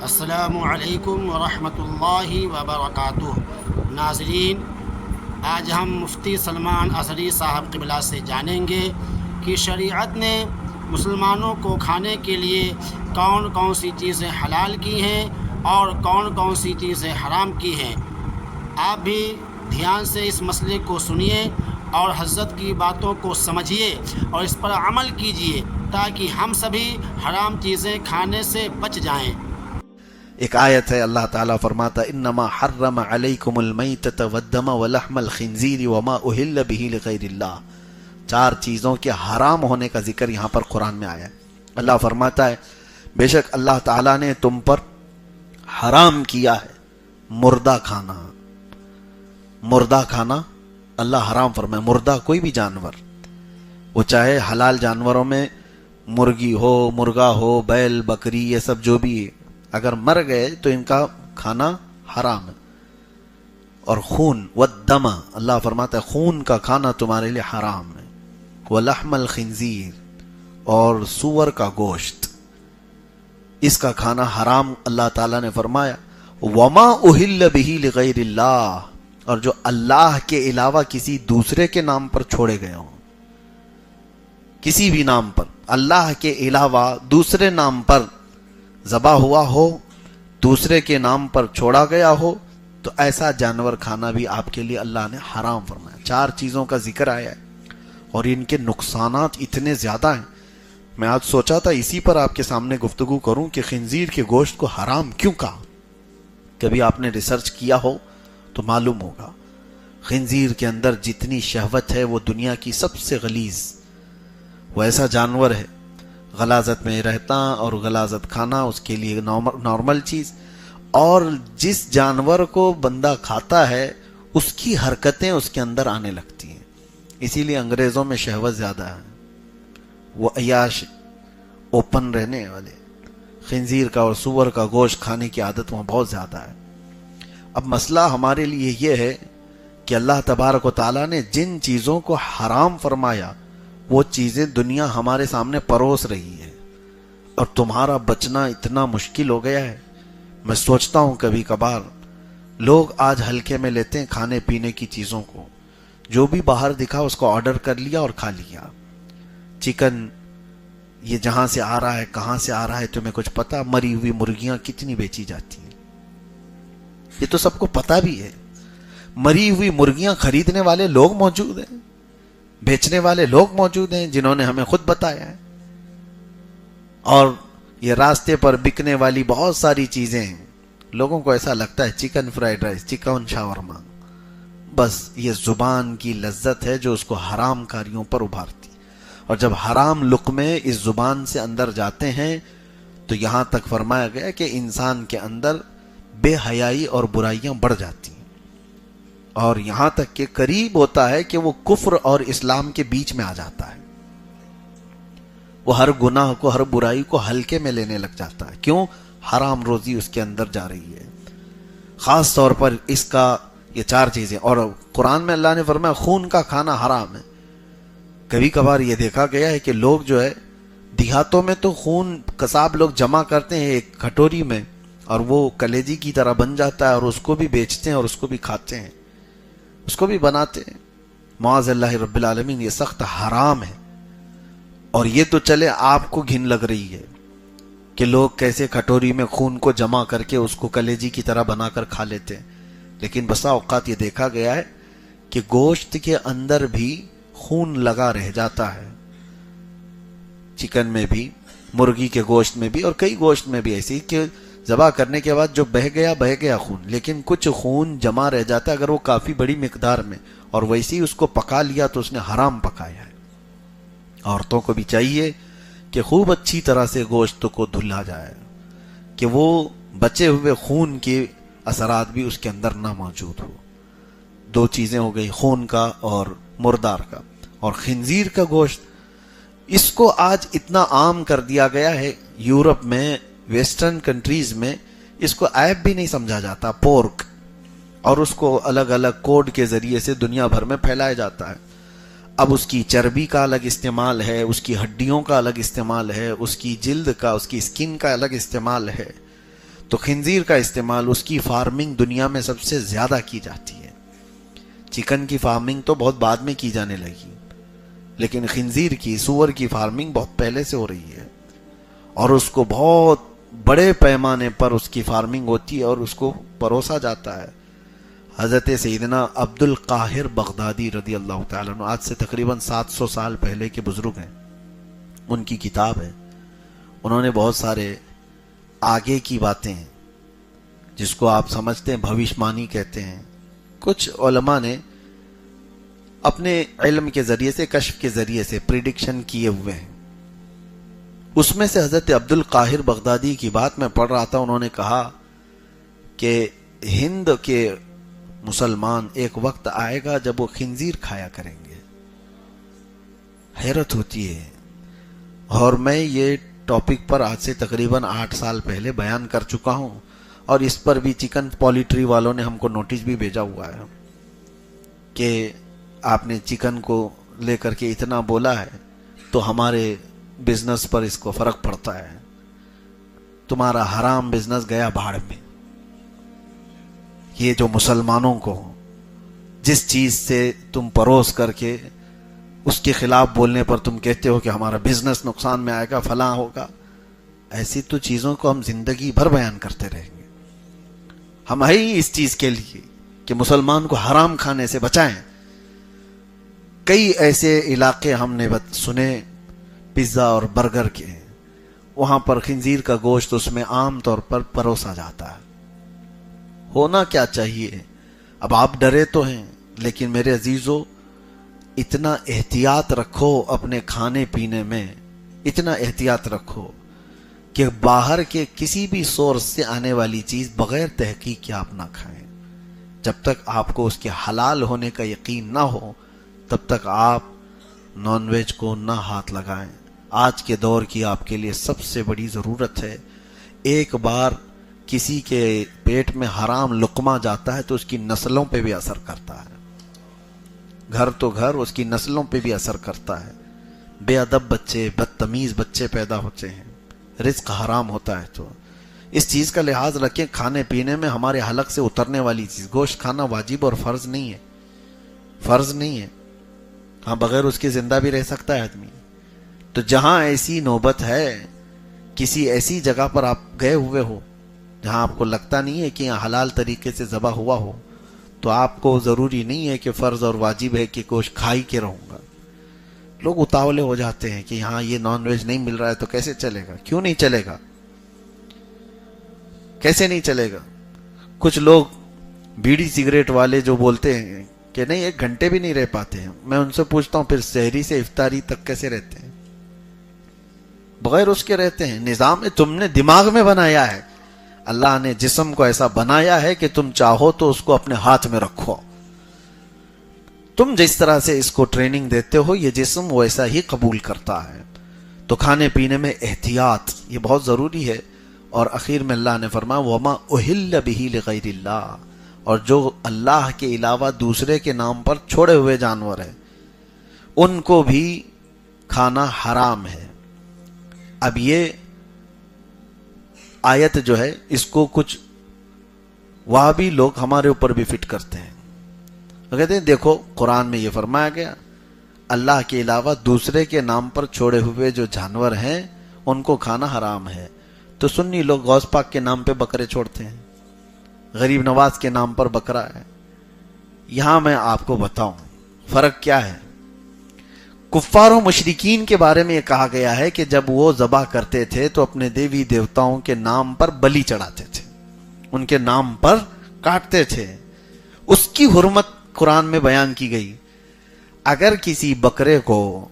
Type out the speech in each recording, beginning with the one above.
السلام علیکم ورحمۃ اللہ وبرکاتہ۔ ناظرین، آج ہم مفتی سلمان اظہری صاحب قبلہ سے جانیں گے کہ شریعت نے مسلمانوں کو کھانے کے لیے کون کون سی چیزیں حلال کی ہیں اور کون کون سی چیزیں حرام کی ہیں۔ آپ بھی دھیان سے اس مسئلے کو سنیے اور حضرت کی باتوں کو سمجھیے اور اس پر عمل کیجیے تاکہ ہم سبھی حرام چیزیں کھانے سے بچ جائیں۔ ایک آیت ہے، اللہ تعالیٰ فرماتا انما حرم علیکم المیتۃ والدم ولحم الخنزیر وما اہل بہ لغیر اللہ۔ 4 چیزوں کے حرام ہونے کا ذکر یہاں پر قرآن میں آیا ہے۔ اللہ فرماتا ہے بے شک اللہ تعالیٰ نے تم پر حرام کیا ہے مردہ کھانا۔ مردہ کھانا اللہ حرام فرمائے۔ مردہ کوئی بھی جانور، وہ چاہے حلال جانوروں میں مرغی ہو، مرغا ہو، بیل، بکری، یہ سب جو بھی ہے، اگر مر گئے تو ان کا کھانا حرام ہے۔ اور خون والدم، اللہ فرماتا ہے خون کا کھانا تمہارے لیے حرام ہے۔ ولحم الخنزیر، اور سور کا گوشت، اس کا کھانا حرام اللہ تعالیٰ نے فرمایا۔ وما اہل بہ لغیر اللہ، اور جو اللہ کے علاوہ کسی دوسرے کے نام پر چھوڑے گئے ہوں، کسی بھی نام پر اللہ کے علاوہ دوسرے نام پر ذبح ہوا ہو، دوسرے کے نام پر چھوڑا گیا ہو، تو ایسا جانور کھانا بھی آپ کے لیے اللہ نے حرام فرمایا۔ 4 چیزوں کا ذکر آیا ہے اور ان کے نقصانات اتنے زیادہ ہیں۔ میں آج سوچا تھا اسی پر آپ کے سامنے گفتگو کروں کہ خنزیر کے گوشت کو حرام کیوں کہا۔ کبھی آپ نے ریسرچ کیا ہو تو معلوم ہوگا خنزیر کے اندر جتنی شہوت ہے وہ دنیا کی سب سے غلیظ، وہ ایسا جانور ہے، غلاظت میں رہتا اور غلاظت کھانا اس کے لیے نارمل چیز، اور جس جانور کو بندہ کھاتا ہے اس کی حرکتیں اس کے اندر آنے لگتی ہیں۔ اسی لیے انگریزوں میں شہوت زیادہ ہے، وہ عیاش اوپن رہنے والے، خنزیر کا اور سور کا گوشت کھانے کی عادت وہاں بہت زیادہ ہے۔ اب مسئلہ ہمارے لیے یہ ہے کہ اللہ تبارک و تعالیٰ نے جن چیزوں کو حرام فرمایا وہ چیزیں دنیا ہمارے سامنے پروس رہی ہے، اور تمہارا بچنا اتنا مشکل ہو گیا ہے۔ میں سوچتا ہوں کبھی کبھار لوگ آج ہلکے میں لیتے ہیں کھانے پینے کی چیزوں کو، جو بھی باہر دکھا اس کو آرڈر کر لیا اور کھا لیا۔ چکن یہ جہاں سے آ رہا ہے، کہاں سے آ رہا ہے تمہیں کچھ پتا؟ مری ہوئی مرغیاں کتنی بیچی جاتی ہیں، یہ تو سب کو پتا بھی ہے۔ مری ہوئی مرغیاں خریدنے والے لوگ موجود ہیں، بیچنے والے لوگ موجود ہیں جنہوں نے ہمیں خود بتایا ہے، اور یہ راستے پر بکنے والی بہت ساری چیزیں ہیں۔ لوگوں کو ایسا لگتا ہے چکن فرائیڈ رائس، چکن شاورما، بس یہ زبان کی لذت ہے جو اس کو حرام کاریوں پر ابھارتی، اور جب حرام لقمے اس زبان سے اندر جاتے ہیں تو یہاں تک فرمایا گیا کہ انسان کے اندر بے حیائی اور برائیاں بڑھ جاتی ہیں، اور یہاں تک کہ قریب ہوتا ہے کہ وہ کفر اور اسلام کے بیچ میں آ جاتا ہے۔ وہ ہر گناہ کو، ہر برائی کو ہلکے میں لینے لگ جاتا ہے۔ کیوں؟ حرام روزی اس کے اندر جا رہی ہے۔ خاص طور پر اس کا یہ 4 چیزیں، اور قرآن میں اللہ نے فرمایا خون کا کھانا حرام ہے۔ کبھی کبھار یہ دیکھا گیا ہے کہ لوگ جو ہے دیہاتوں میں تو خون قصاب لوگ جمع کرتے ہیں ایک کھٹوری میں، اور وہ کلیجی کی طرح بن جاتا ہے، اور اس کو بھی بیچتے ہیں اور اس کو بھی کھاتے ہیں، اس کو بھی بناتے ہیں۔ معاذ اللہ رب العالمین، یہ سخت حرام ہے۔ اور یہ تو چلے آپ کو گھن لگ رہی ہے کہ لوگ کیسے کھٹوری میں خون کو جمع کر کے اس کو کلیجی کی طرح بنا کر کھا لیتے ہیں، لیکن بسا اوقات یہ دیکھا گیا ہے کہ گوشت کے اندر بھی خون لگا رہ جاتا ہے، چکن میں بھی، مرغی کے گوشت میں بھی، اور کئی گوشت میں بھی ایسی کہ ذبح کرنے کے بعد جو بہہ گیا خون، لیکن کچھ خون جمع رہ جاتا ہے اگر وہ کافی بڑی مقدار میں، اور ویسے ہی اس کو پکا لیا تو اس نے حرام پکایا ہے۔ عورتوں کو بھی چاہیے کہ خوب اچھی طرح سے گوشت کو دھلا جائے کہ وہ بچے ہوئے خون کے اثرات بھی اس کے اندر نہ موجود ہو۔ 2 چیزیں ہو گئی، خون کا اور مردار کا۔ اور خنزیر کا گوشت، اس کو آج اتنا عام کر دیا گیا ہے یورپ میں، ویسٹرن کنٹریز میں اس کو عیب بھی نہیں سمجھا جاتا، پورک، اور اس کو الگ الگ کوڈ کے ذریعے سے دنیا بھر میں پھیلایا جاتا ہے۔ اب اس کی چربی کا الگ استعمال ہے، اس کی ہڈیوں کا الگ استعمال ہے، اس کی جلد کا، اس کی سکن کا الگ استعمال ہے۔ تو خنزیر کا استعمال، اس کی فارمنگ دنیا میں سب سے زیادہ کی جاتی ہے. چکن کی فارمنگ تو بہت بعد میں کی جانے لگی، لیکن خنزیر کی، سور کی فارمنگ بہت پہلے سے ہو رہی ہے، اور اس کو بہت بڑے پیمانے پر اس کی فارمنگ ہوتی ہے اور اس کو پروسا جاتا ہے. حضرت سیدنا عبد القاہر بغدادی رضی اللہ تعالیٰ عنہ، آج سے تقریباً 700 سال پہلے کے بزرگ ہیں، ان کی کتاب ہے. انہوں نے بہت سارے آگے کی باتیں ہیں جس کو آپ سمجھتے ہیں بھوشمانی کہتے ہیں، کچھ علماء نے اپنے علم کے ذریعے سے، کشف کے ذریعے سے پریڈکشن کیے ہوئے ہیں. اس میں سے حضرت عبد القاہر بغدادی کی بات میں پڑھ رہا تھا. انہوں نے کہا کہ ہند کے مسلمان ایک وقت آئے گا جب وہ خنزیر کھایا کریں گے. حیرت ہوتی ہے. اور میں یہ ٹاپک پر آج سے تقریباً 8 سال پہلے بیان کر چکا ہوں، اور اس پر بھی چکن پولیٹری والوں نے ہم کو نوٹس بھی بھیجا ہوا ہے کہ آپ نے چکن کو لے کر کے اتنا بولا ہے تو ہمارے بزنس پر اس کو فرق پڑتا ہے، تمہارا حرام بزنس گیا بھاڑ میں. یہ جو مسلمانوں کو جس چیز سے تم پروس کر کے اس کے خلاف بولنے پر تم کہتے ہو کہ ہمارا بزنس نقصان میں آئے گا، فلاں ہوگا، ایسی تو چیزوں کو ہم زندگی بھر بیان کرتے رہیں گے. ہم ہے ہی اس چیز کے لیے کہ مسلمان کو حرام کھانے سے بچائیں. کئی ایسے علاقے ہم نے سنے پیزا اور برگر کے، وہاں پر خنزیر کا گوشت اس میں عام طور پر پروسا جاتا ہے. ہونا کیا چاہیے؟ اب آپ ڈرے تو ہیں، لیکن میرے عزیزو اتنا احتیاط رکھو اپنے کھانے پینے میں، اتنا احتیاط رکھو کہ باہر کے کسی بھی سورس سے آنے والی چیز بغیر تحقیق کے آپ نہ کھائیں. جب تک آپ کو اس کے حلال ہونے کا یقین نہ ہو تب تک آپ نان ویج کو نہ ہاتھ لگائیں. آج کے دور کی آپ کے لیے سب سے بڑی ضرورت ہے. ایک بار کسی کے پیٹ میں حرام لقمہ جاتا ہے تو اس کی نسلوں پہ بھی اثر کرتا ہے. گھر تو گھر، اس کی نسلوں پہ بھی اثر کرتا ہے. بے ادب بچے، بدتمیز بچے پیدا ہوتے ہیں، رزق حرام ہوتا ہے. تو اس چیز کا لحاظ رکھیں. کھانے پینے میں ہمارے حلق سے اترنے والی چیز، گوشت کھانا واجب اور فرض نہیں ہے، فرض نہیں ہے. ہاں بغیر اس کے زندہ بھی رہ سکتا ہے آدمی. تو جہاں ایسی نوبت ہے، کسی ایسی جگہ پر آپ گئے ہوئے ہو جہاں آپ کو لگتا نہیں ہے کہ یہاں حلال طریقے سے ذبح ہوا ہو، تو آپ کو ضروری نہیں ہے کہ فرض اور واجب ہے کہ گوشت کھا ہی کے رہوں گا. لوگ اتاولے ہو جاتے ہیں کہ یہاں یہ نان ویج نہیں مل رہا ہے تو کیسے چلے گا. کیوں نہیں چلے گا؟ کیسے نہیں چلے گا؟ کچھ لوگ بیڑی سگریٹ والے جو بولتے ہیں کہ نہیں 1 گھنٹے بھی نہیں رہ پاتے ہیں، میں ان سے پوچھتا ہوں پھر سحری سے افطاری تک کیسے رہتے ہیں؟ بغیر اس کے رہتے ہیں. نظام تم نے دماغ میں بنایا ہے. اللہ نے جسم کو ایسا بنایا ہے کہ تم چاہو تو اس کو اپنے ہاتھ میں رکھو. تم جس طرح سے اس کو ٹریننگ دیتے ہو یہ جسم ویسا ہی قبول کرتا ہے. تو کھانے پینے میں احتیاط یہ بہت ضروری ہے. اور اخیر میں اللہ نے فرمایا وَمَا أُهِلَّ بِهِ لِغَيْرِ اللَّهِ، اور جو اللہ کے علاوہ دوسرے کے نام پر چھوڑے ہوئے جانور ہیں ان کو بھی کھانا حرام ہے. اب یہ آیت جو ہے اس کو کچھ وہابی لوگ ہمارے اوپر بھی فٹ کرتے ہیں. وہ کہتے ہیں دیکھو قرآن میں یہ فرمایا گیا اللہ کے علاوہ دوسرے کے نام پر چھوڑے ہوئے جو جانور ہیں ان کو کھانا حرام ہے. تو سنی لوگ غوث پاک کے نام پہ بکرے چھوڑتے ہیں، غریب نواز کے نام پر بکرا ہے. یہاں میں آپ کو بتاؤں فرق کیا ہے. کفار و مشرکین کے بارے میں یہ کہا گیا ہے کہ جب وہ ذبح کرتے تھے تو اپنے دیوی دیوتاؤں کے نام پر بلی چڑھاتے تھے، ان کے نام پر کاٹتے تھے. اس کی حرمت قرآن میں بیان کی گئی. اگر کسی بکرے کو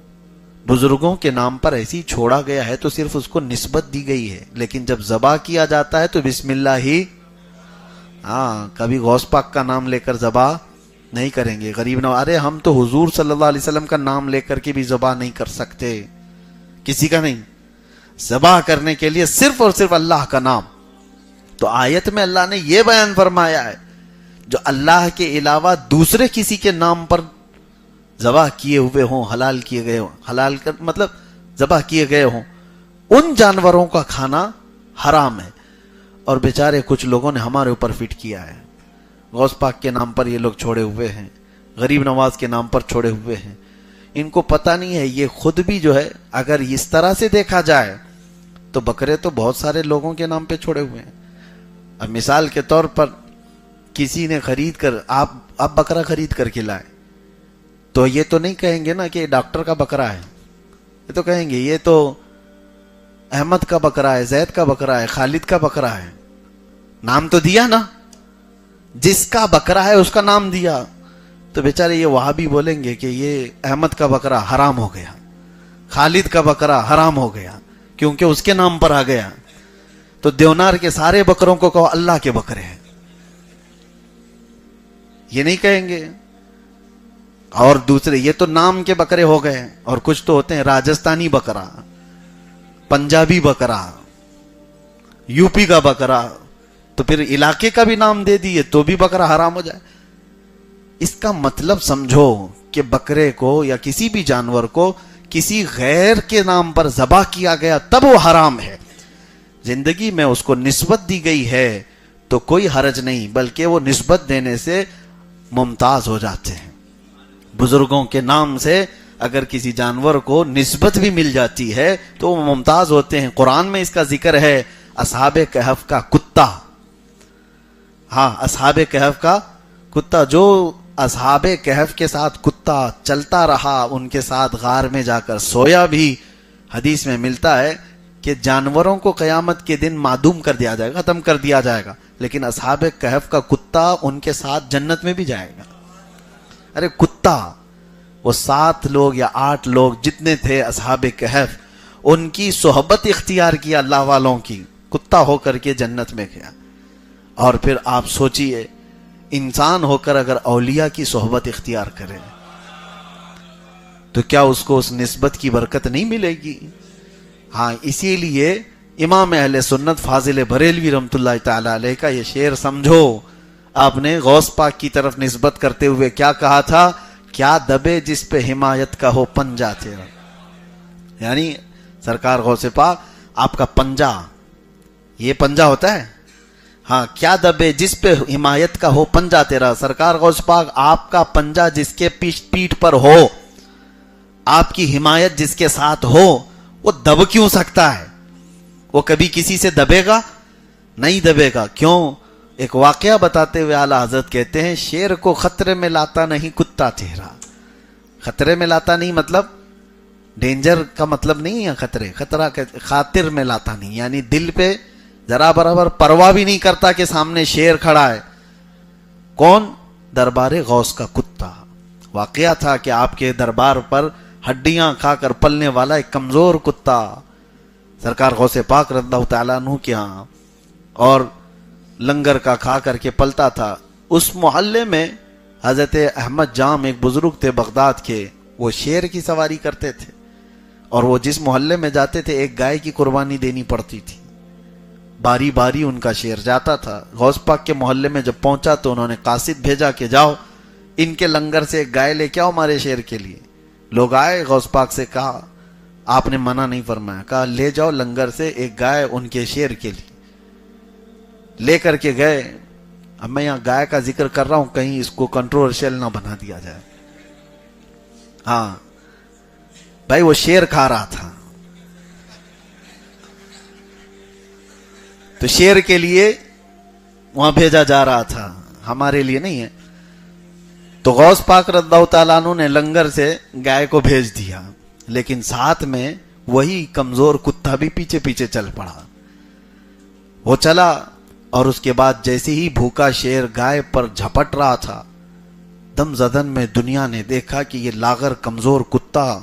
بزرگوں کے نام پر ایسی چھوڑا گیا ہے تو صرف اس کو نسبت دی گئی ہے، لیکن جب ذبح کیا جاتا ہے تو بسم اللہ ہی، کبھی غوث پاک کا نام لے کر ذبح نہیں کریں گے. غریب نواز، ارے ہم تو حضور صلی اللہ علیہ وسلم کا نام لے کر کے بھی ذبح نہیں کر سکتے، کسی کا نہیں. ذبح کرنے کے لیے صرف اور صرف اللہ کا نام. تو آیت میں اللہ نے یہ بیان فرمایا ہے جو اللہ کے علاوہ دوسرے کسی کے نام پر ذبح کیے ہوئے ہوں، حلال کیے گئے ہوں، حلال کر مطلب ذبح کیے گئے ہوں، ان جانوروں کا کھانا حرام ہے. اور بیچارے کچھ لوگوں نے ہمارے اوپر فٹ کیا ہے، غوث پاک کے نام پر یہ لوگ چھوڑے ہوئے ہیں، غریب نواز کے نام پر چھوڑے ہوئے ہیں. ان کو پتہ نہیں ہے یہ خود بھی جو ہے اگر اس طرح سے دیکھا جائے تو بکرے تو بہت سارے لوگوں کے نام پہ چھوڑے ہوئے ہیں. اب مثال کے طور پر کسی نے خرید کر آپ بکرا خرید کر کے لائے تو یہ تو نہیں کہیں گے نا کہ ڈاکٹر کا بکرا ہے، یہ تو کہیں گے یہ تو احمد کا بکرا ہے، زید کا بکرا ہے، خالد کا بکرا ہے. نام تو دیا نا، جس کا بکرا ہے اس کا نام دیا. تو بیچارے یہ وہاں بھی بولیں گے کہ یہ احمد کا بکرا حرام ہو گیا، خالد کا بکرا حرام ہو گیا کیونکہ اس کے نام پر آ گیا. تو دیونار کے سارے بکروں کو کہو اللہ کے بکرے ہیں، یہ نہیں کہیں گے. اور دوسرے یہ تو نام کے بکرے ہو گئے، اور کچھ تو ہوتے ہیں راجستھانی بکرا، پنجابی بکرا، یو پی کا بکرا، تو پھر علاقے کا بھی نام دے دیے تو بھی بکرا حرام ہو جائے. اس کا مطلب سمجھو کہ بکرے کو یا کسی بھی جانور کو کسی غیر کے نام پر ذبح کیا گیا تب وہ حرام ہے. زندگی میں اس کو نسبت دی گئی ہے تو کوئی حرج نہیں، بلکہ وہ نسبت دینے سے ممتاز ہو جاتے ہیں. بزرگوں کے نام سے اگر کسی جانور کو نسبت بھی مل جاتی ہے تو وہ ممتاز ہوتے ہیں. قرآن میں اس کا ذکر ہے، اصحاب کہف کا کتا. ہاں، اصحاب کہف کا کتا، جو اصحاب کہف کے ساتھ کتا چلتا رہا، ان کے ساتھ غار میں جا کر سویا بھی، حدیث میں ملتا ہے کہ جانوروں کو قیامت کے دن معدوم کر دیا جائے گا، ختم کر دیا جائے گا، لیکن اصحاب کہف کا کتا ان کے ساتھ جنت میں بھی جائے گا. ارے کتا، وہ 7 لوگ یا 8 لوگ جتنے تھے اصحاب کہف، ان کی صحبت اختیار کیا اللہ والوں کی، کتا ہو کر کے جنت میں گیا. اور پھر آپ سوچئے انسان ہو کر اگر اولیاء کی صحبت اختیار کرے تو کیا اس کو اس نسبت کی برکت نہیں ملے گی؟ ہاں، اسی لیے امام اہل سنت فاضل بریلوی رحمۃ اللہ تعالی علیہ کا یہ شعر سمجھو. آپ نے غوث پاک کی طرف نسبت کرتے ہوئے کیا کہا تھا؟ کیا دبے جس پہ حمایت کا ہو پنجہ تیرا. یعنی سرکار غوث پاک آپ کا پنجہ، یہ پنجہ ہوتا ہے، ہاں، کیا دبے جس پہ حمایت کا ہو پنجہ تیرا. سرکار غوث پاک آپ کا پنجہ جس کے پیٹھ پر ہو، آپ کی حمایت جس کے ساتھ ہو، وہ دب کیوں سکتا ہے؟ وہ کبھی کسی سے دبے گا؟ نہیں دبے گا. کیوں؟ ایک واقعہ بتاتے ہوئے اعلیٰ حضرت کہتے ہیں شیر کو خطرے میں لاتا نہیں کتا چہرہ. خطرے میں لاتا نہیں مطلب ڈینجر کا مطلب نہیں ہے، خطرہ خاطر میں لاتا نہیں، یعنی دل پہ ذرا برابر پرواہ بھی نہیں کرتا کہ سامنے شیر کھڑا ہے. کون؟ دربار غوث کا کتا. واقعہ تھا کہ آپ کے دربار پر ہڈیاں کھا کر پلنے والا ایک کمزور کتا سرکار غوث پاک رضی اللہ تعالیٰ عنہ کے ہاں اور لنگر کا کھا کر کے پلتا تھا. اس محلے میں حضرت احمد جام ایک بزرگ تھے بغداد کے، وہ شیر کی سواری کرتے تھے، اور وہ جس محلے میں جاتے تھے ایک گائے کی قربانی دینی پڑتی تھی. باری باری ان کا شیر جاتا تھا. غوث پاک کے محلے میں جب پہنچا تو انہوں نے قاصد بھیجا کہ جاؤ ان کے لنگر سے ایک گائے لے کے آؤ ہمارے شیر کے لیے. لوگ آئے، غوث پاک سے کہا، آپ نے منع نہیں فرمایا، کہا لے جاؤ لنگر سے ایک گائے ان کے شیر کے لیے. لے کر کے گئے. اب میں یہاں گائے کا ذکر کر رہا ہوں کہیں اس کو کنٹروورشل نہ بنا دیا جائے. ہاں بھائی، وہ شیر کھا رہا تھا تو شیر کے لیے وہاں بھیجا جا رہا تھا، ہمارے لیے نہیں ہے. تو غوث پاک رضی اللہ تعالیٰ عنہ نے لنگر سے گائے کو بھیج دیا، لیکن ساتھ میں وہی کمزور کتا بھی پیچھے پیچھے چل پڑا. وہ چلا اور اس کے بعد جیسے ہی بھوکا شیر گائے پر جھپٹ رہا تھا، دم زدن میں دنیا نے دیکھا کہ یہ لاغر کمزور کتا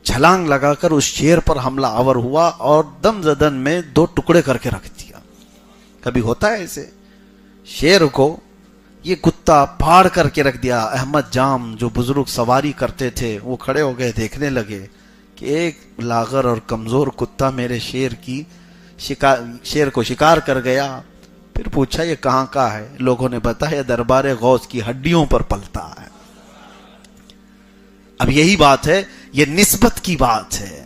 چھلانگ لگا کر اس شیر پر حملہ آور ہوا اور دم زدن میں 2 ٹکڑے کر کے رکھ دیا. کبھی ہوتا ہے ایسے؟ شیر کو یہ کتا پھاڑ کر کے رکھ دیا. احمد جام جو بزرگ سواری کرتے تھے وہ کھڑے ہو گئے، دیکھنے لگے کہ ایک لاغر اور کمزور کتا میرے شیر کو شکار کر گیا. پھر پوچھا یہ کہاں کا ہے؟ لوگوں نے بتایا دربار غوث کی ہڈیوں پر پلتا ہے. اب یہی بات ہے، یہ نسبت کی بات ہے.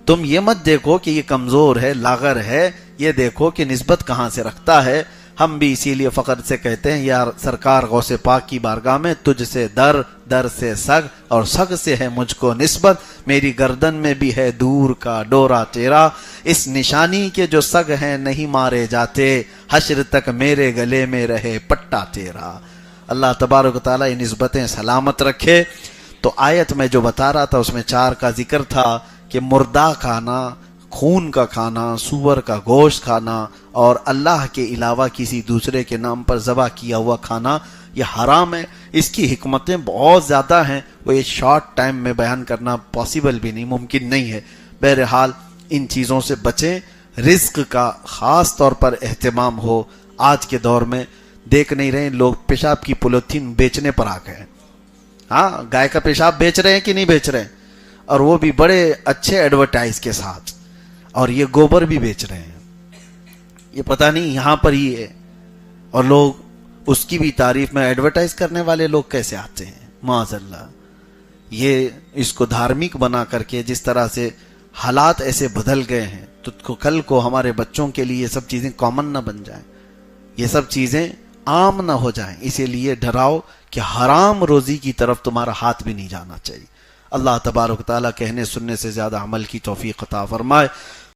تم یہ مت دیکھو کہ یہ کمزور ہے، لاغر ہے، یہ دیکھو کہ نسبت کہاں سے رکھتا ہے. ہم بھی اسی لیے فخر سے کہتے ہیں یا سرکار غوث پاک کی بارگاہ میں تجھ سے در، در سے سگ، اور سگ سے ہے مجھ کو نسبت. میری گردن میں بھی ہے دور کا ڈورا تیرا، اس نشانی کے جو سگ ہیں نہیں مارے جاتے، حشر تک میرے گلے میں رہے پٹا تیرا. اللہ تبارک و تعالیٰ یہ نسبتیں سلامت رکھے. تو آیت میں جو بتا رہا تھا اس میں 4 کا ذکر تھا کہ مردہ کھانا، خون کا کھانا، سور کا گوشت کھانا، اور اللہ کے علاوہ کسی دوسرے کے نام پر ذبح کیا ہوا کھانا یہ حرام ہے. اس کی حکمتیں بہت زیادہ ہیں، وہ ایک شارٹ ٹائم میں بیان کرنا پاسبل بھی نہیں، ممکن نہیں ہے. بہرحال ان چیزوں سے بچیں، رزق کا خاص طور پر اہتمام ہو. آج کے دور میں دیکھ نہیں رہے لوگ پیشاب کی پولیتھین بیچنے پر آ گئے. ہاں، گائے کا پیشاب بیچ رہے ہیں کہ نہیں بیچ رہے ہیں، اور وہ بھی بڑے اچھے ایڈورٹائز کے ساتھ. اور یہ گوبر بھی بیچ رہے ہیں، یہ پتہ نہیں یہاں پر ہی ہے. اور لوگ اس کی بھی تعریف میں ایڈورٹائز کرنے والے لوگ کیسے آتے ہیں معاذ اللہ. یہ اس کو دھارمک بنا کر کے جس طرح سے حالات ایسے بدل گئے ہیں تو کل کو ہمارے بچوں کے لیے یہ سب چیزیں کامن نہ بن جائیں، یہ سب چیزیں عام نہ ہو جائیں. اسی لیے ڈراؤ کہ حرام روزی کی طرف تمہارا ہاتھ بھی نہیں جانا چاہیے. اللہ تبارک و تعالیٰ کہنے سننے سے زیادہ عمل کی توفیق عطا فرمائے.